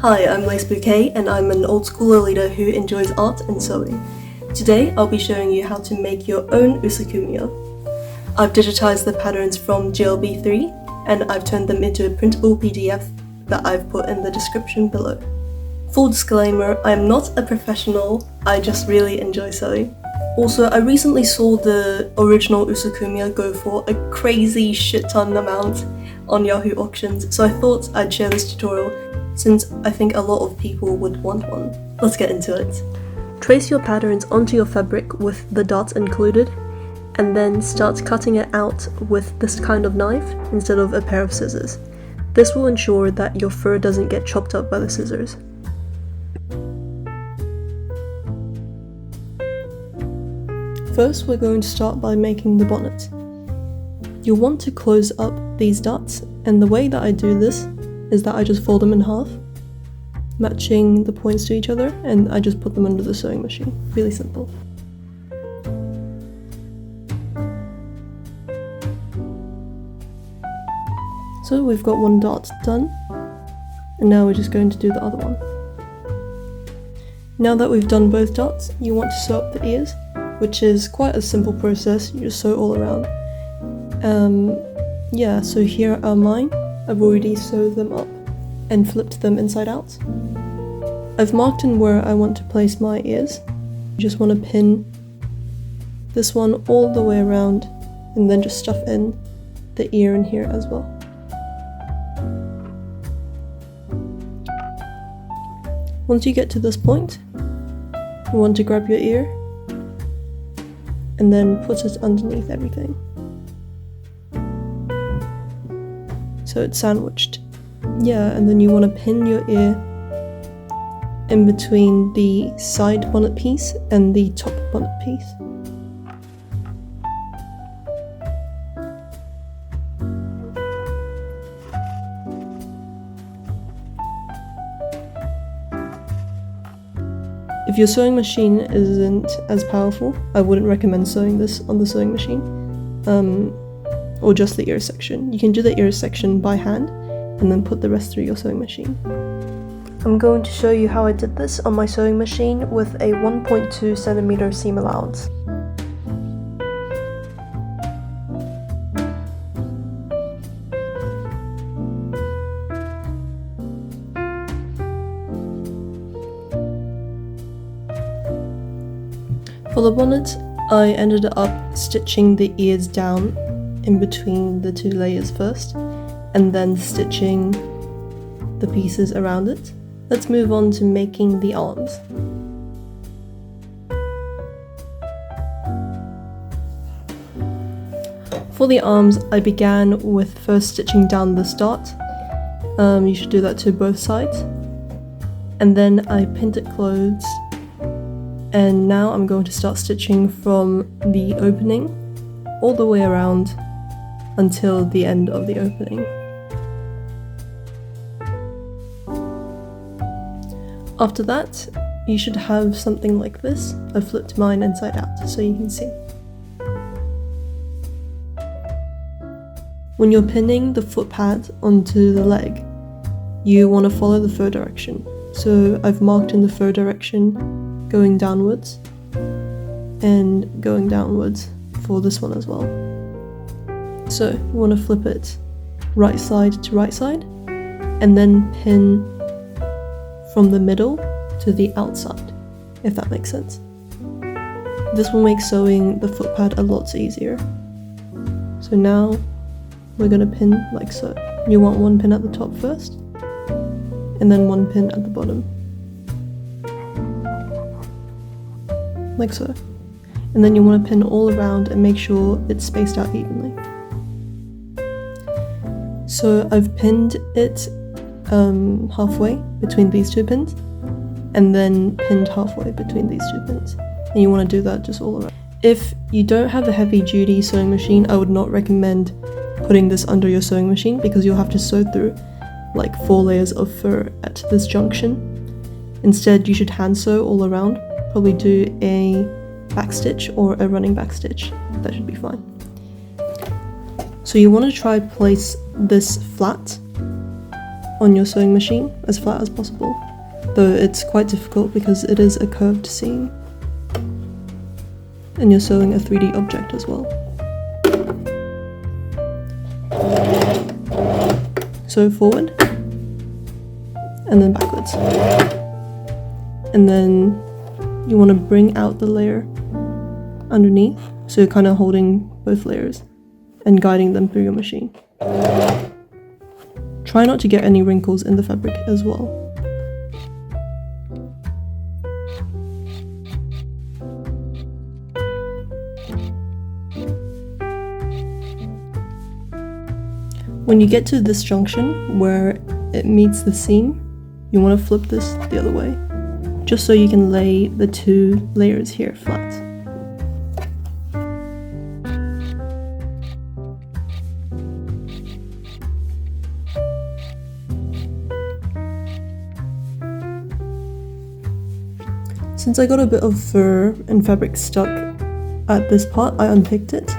Hi, I'm Lace Bouquet and I'm an old school Lolita who enjoys art and sewing. Today I'll be showing you how to make your own Usakumya. I've digitized the patterns from GLB3 and I've turned them into a printable PDF that I've put in the description below. Full disclaimer, I'm not a professional, I just really enjoy sewing. Also, I recently saw the original Usakumya go for a crazy shit ton amount on Yahoo auctions, so I thought I'd share this tutorial since I think a lot of people would want one. Let's get into it. Trace your patterns onto your fabric with the darts included, and then start cutting it out with this kind of knife instead of a pair of scissors. This will ensure that your fur doesn't get chopped up by the scissors. First, we're going to start by making the bonnet. You'll want to close up these darts, and the way that I do this is that I just fold them in half, matching the points to each other, and I just put them under the sewing machine. Really simple. So we've got one dart done, and now we're just going to do the other one. Now that we've done both darts, you want to sew up the ears, which is quite a simple process. You just sew all around. So here are mine. I've already sewed them up and flipped them inside out. I've marked in where I want to place my ears. You just want to pin this one all the way around and then just stuff in the ear in here as well. Once you get to this point, you want to grab your ear and then put it underneath everything. So it's sandwiched. And then you want to pin your ear in between the side bonnet piece and the top bonnet piece. If your sewing machine isn't as powerful, I wouldn't recommend sewing this on the sewing machine, or just the ear section. You can do the ear section by hand and then put the rest through your sewing machine. I'm going to show you how I did this on my sewing machine with a 1.2 centimeter seam allowance. For the bonnet, I ended up stitching the ears down in between the two layers first, and then stitching the pieces around it. Let's move on to making the arms. For the arms, I began with first stitching down the start. You should do that to both sides. And then I pinned it closed. And now I'm going to start stitching from the opening all the way around until the end of the opening. After that, you should have something like this. I flipped mine inside out so you can see. When you're pinning the foot pad onto the leg, you want to follow the fur direction. So I've marked in the fur direction going downwards and going downwards for this one as well. So you want to flip it right side to right side and then pin from the middle to the outside, if that makes sense. This will make sewing the foot pad a lot easier. So now we're going to pin like so. You want one pin at the top first and then one pin at the bottom. Like so. And then you want to pin all around and make sure it's spaced out evenly. So I've pinned it halfway between these two pins, and then pinned halfway between these two pins. And you want to do that just all around. If you don't have a heavy duty sewing machine, I would not recommend putting this under your sewing machine because you'll have to sew through like 4 layers of fur at this junction. Instead, you should hand sew all around. Probably do a back stitch or a running back stitch. That should be fine. So you want to try place this flat on your sewing machine as flat as possible, though it's quite difficult because it is a curved seam and you're sewing a 3D object as well. Sew forward and then backwards, and then you want to bring out the layer underneath, so you're kind of holding both layers and guiding them through your machine. Try not to get any wrinkles in the fabric as well. When you get to this junction where it meets the seam, you want to flip this the other way, just so you can lay the 2 layers here flat. Since I got a bit of fur and fabric stuck at this part, I unpicked it,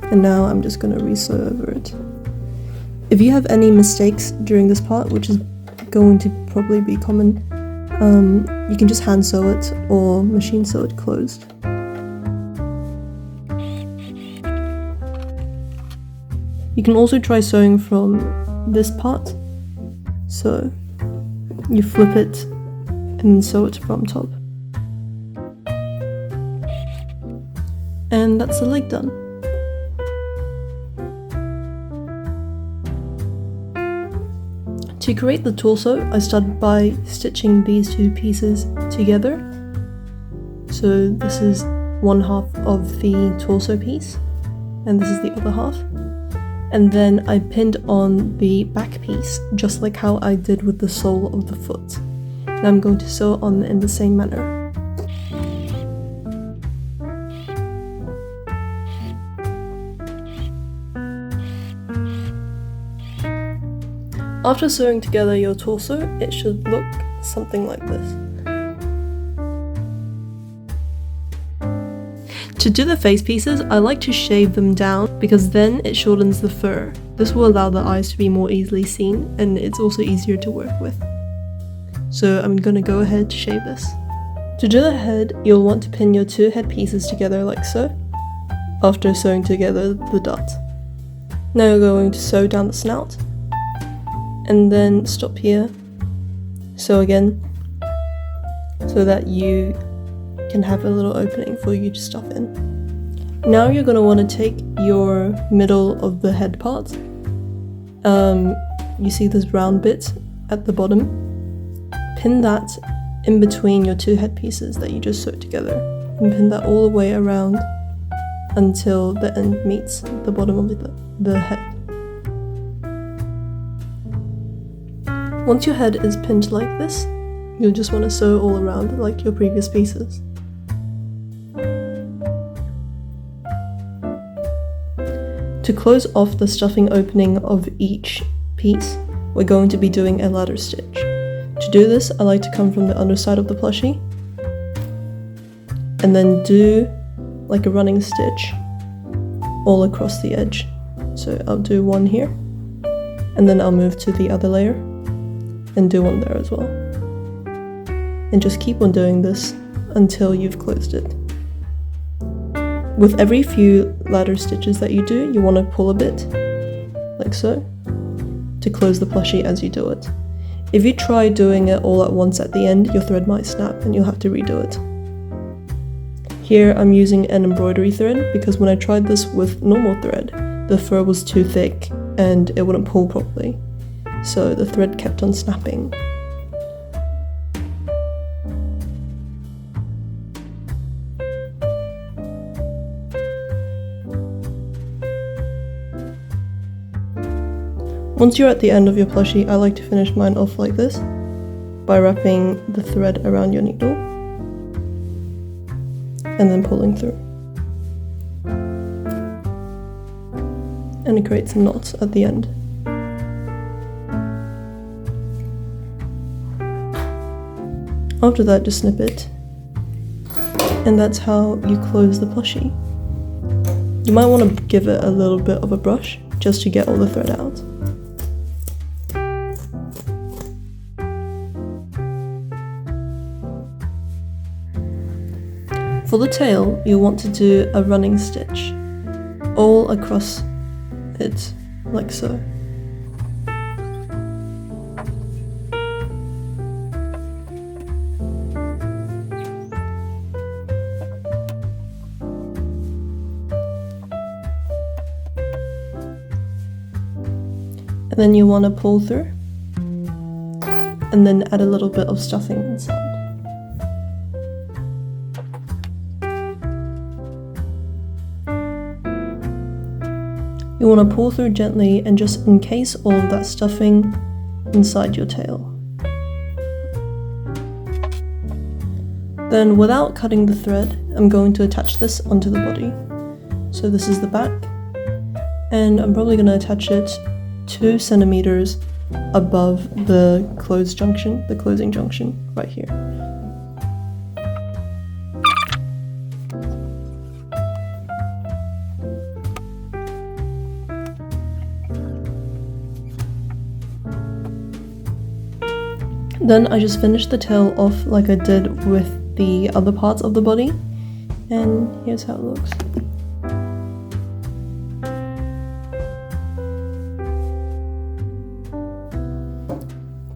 and now I'm just going to re-sew over it. If you have any mistakes during this part, which is going to probably be common, you can just hand sew it or machine sew it closed. You can also try sewing from this part, so you flip it and sew it from top. And that's the leg done. To create the torso, I started by stitching these 2 pieces together. So this is one half of the torso piece, and this is the other half. And then I pinned on the back piece, just like how I did with the sole of the foot. And I'm going to sew it on in the same manner. After sewing together your torso, it should look something like this. To do the face pieces, I like to shave them down because then it shortens the fur. This will allow the eyes to be more easily seen, and it's also easier to work with. So I'm going to go ahead to shave this. To do the head, you'll want to pin your 2 head pieces together like so, after sewing together the dot. Now you're going to sew down the snout, and then stop here, sew again, so that you can have a little opening for you to stuff in. Now you're going to want to take your middle of the head part, you see this round bit at the bottom, pin that in between your 2 head pieces that you just sewed together, and pin that all the way around until the end meets the bottom of the head. Once your head is pinned like this, you'll just want to sew all around like your previous pieces. To close off the stuffing opening of each piece, we're going to be doing a ladder stitch. To do this, I like to come from the underside of the plushie and then do like a running stitch all across the edge. So I'll do one here, and then I'll move to the other layer and do one there as well. And just keep on doing this until you've closed it. With every few ladder stitches that you do, you want to pull a bit, like so, to close the plushie as you do it. If you try doing it all at once at the end, your thread might snap and you'll have to redo it. Here I'm using an embroidery thread because when I tried this with normal thread, the fur was too thick and it wouldn't pull properly. So the thread kept on snapping. Once you're at the end of your plushie, I like to finish mine off like this by wrapping the thread around your needle and then pulling through. And it creates a knot at the end. After that, just snip it, and that's how you close the plushie. You might want to give it a little bit of a brush just to get all the thread out. For the tail, you'll want to do a running stitch all across it, like so. And then you want to pull through and then add a little bit of stuffing inside. You want to pull through gently and just encase all of that stuffing inside your tail. Then without cutting the thread, I'm going to attach this onto the body. So this is the back, and I'm probably going to attach it 2 centimeters above the closing junction right here. Then I just finished the tail off like I did with the other parts of the body, and here's how it looks.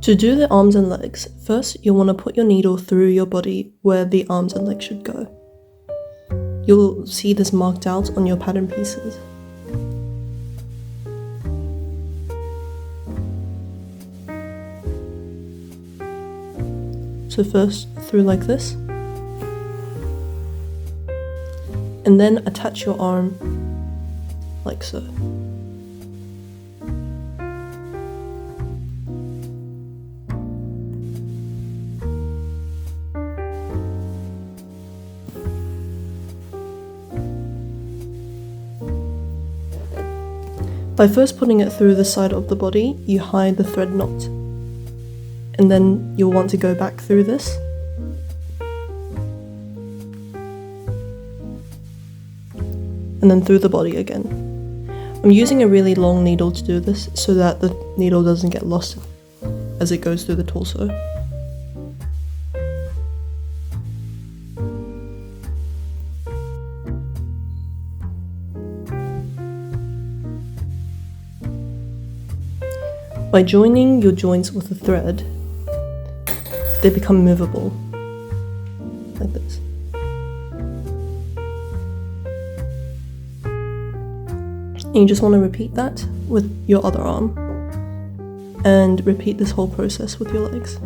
To do the arms and legs, first you'll want to put your needle through your body where the arms and legs should go. You'll see this marked out on your pattern pieces. So first through like this, and then attach your arm like so. By first putting it through the side of the body, you hide the thread knot. And then you'll want to go back through this. And then through the body again. I'm using a really long needle to do this so that the needle doesn't get lost as it goes through the torso. By joining your joints with a thread, they become movable, like this. And you just want to repeat that with your other arm, and repeat this whole process with your legs.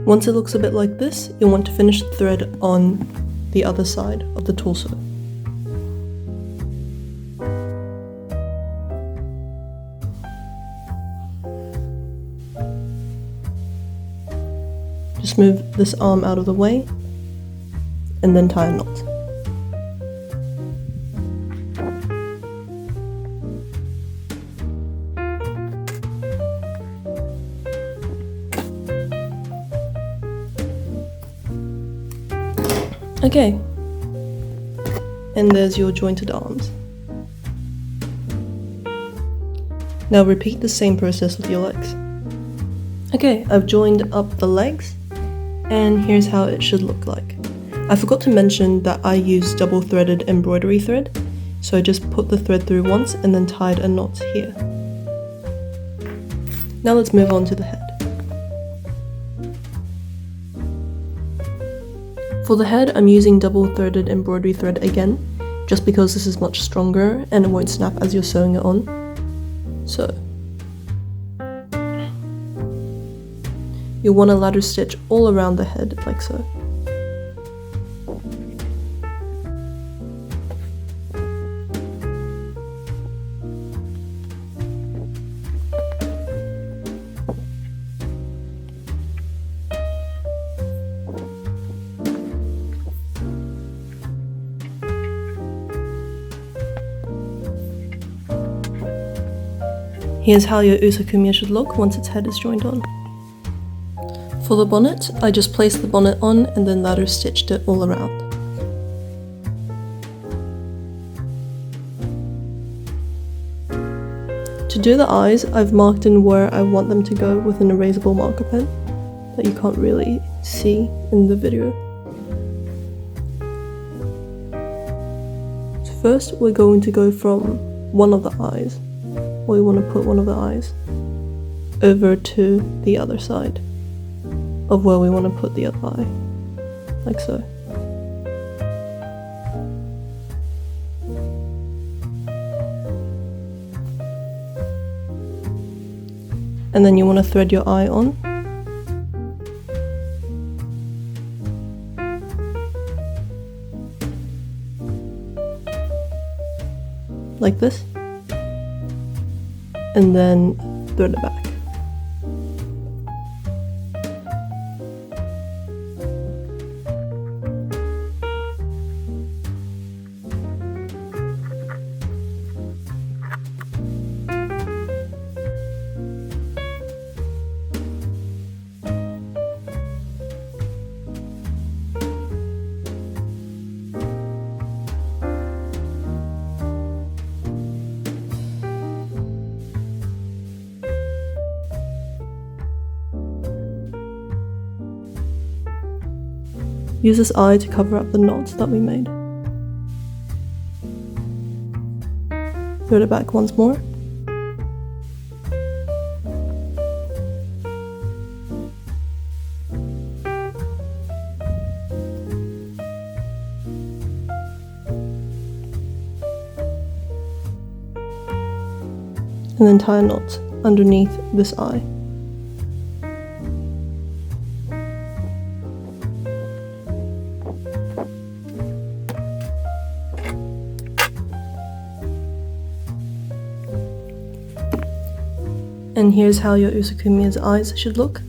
Once it looks a bit like this, you'll want to finish the thread on the other side of the torso. Just move this arm out of the way and then tie a knot. Okay, and there's your jointed arms. Now repeat the same process with your legs. Okay, I've joined up the legs, and here's how it should look like. I forgot to mention that I use double threaded embroidery thread, so I just put the thread through once and then tied a knot here. Now let's move on to the head. For the head, I'm using double threaded embroidery thread again, just because this is much stronger and it won't snap as you're sewing it on. So, you'll want to ladder stitch all around the head, like so. Here's how your Usakumya should look once its head is joined on. For the bonnet, I just placed the bonnet on and then ladder stitched it all around. To do the eyes, I've marked in where I want them to go with an erasable marker pen that you can't really see in the video. So first we're going to go from one of the eyes. We want to put one of the eyes over to the other side of where we want to put the other eye, like so. And then you want to thread your eye on. Like this. And then thread it back. Use this eye to cover up the knots that we made. Thread it back once more. And then tie a knot underneath this eye. And here's how your Usakumya's eyes should look.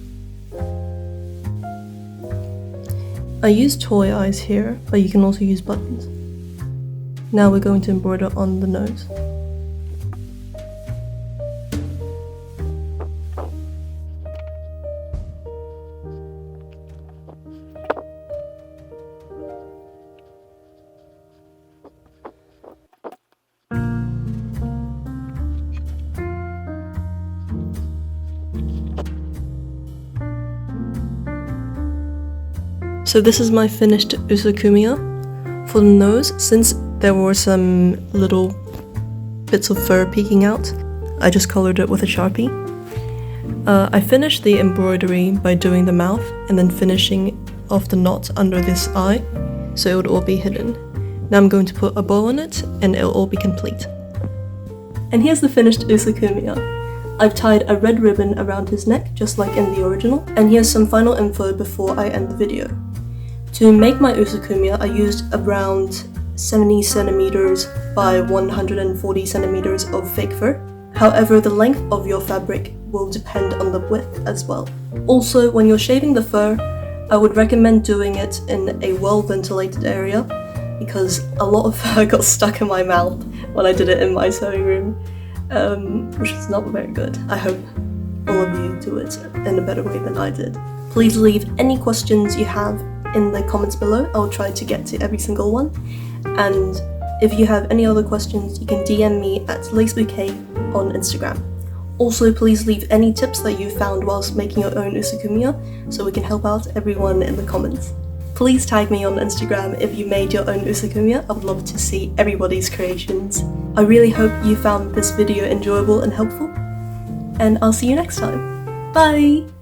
I used toy eyes here, but you can also use buttons. Now we're going to embroider on the nose. So this is my finished Usakumya. For the nose, since there were some little bits of fur peeking out, I just colored it with a Sharpie. I finished the embroidery by doing the mouth and then finishing off the knot under this eye, so it would all be hidden. Now I'm going to put a bow on it and it'll all be complete. And here's the finished Usakumya. I've tied a red ribbon around his neck, just like in the original, and here's some final info before I end the video. To make my Usakumya, I used around 70 centimeters by 140 centimeters of fake fur. However, the length of your fabric will depend on the width as well. Also, when you're shaving the fur, I would recommend doing it in a well-ventilated area because a lot of fur got stuck in my mouth when I did it in my sewing room, which is not very good. I hope all of you do it in a better way than I did. Please leave any questions you have in the comments below. I'll try to get to every single one. And if you have any other questions, you can DM me at lacebouquet on Instagram. Also, please leave any tips that you found whilst making your own Usakumya so we can help out everyone in the comments. Please tag me on Instagram if you made your own Usakumya. I would love to see everybody's creations. I really hope you found this video enjoyable and helpful, and I'll see you next time. Bye!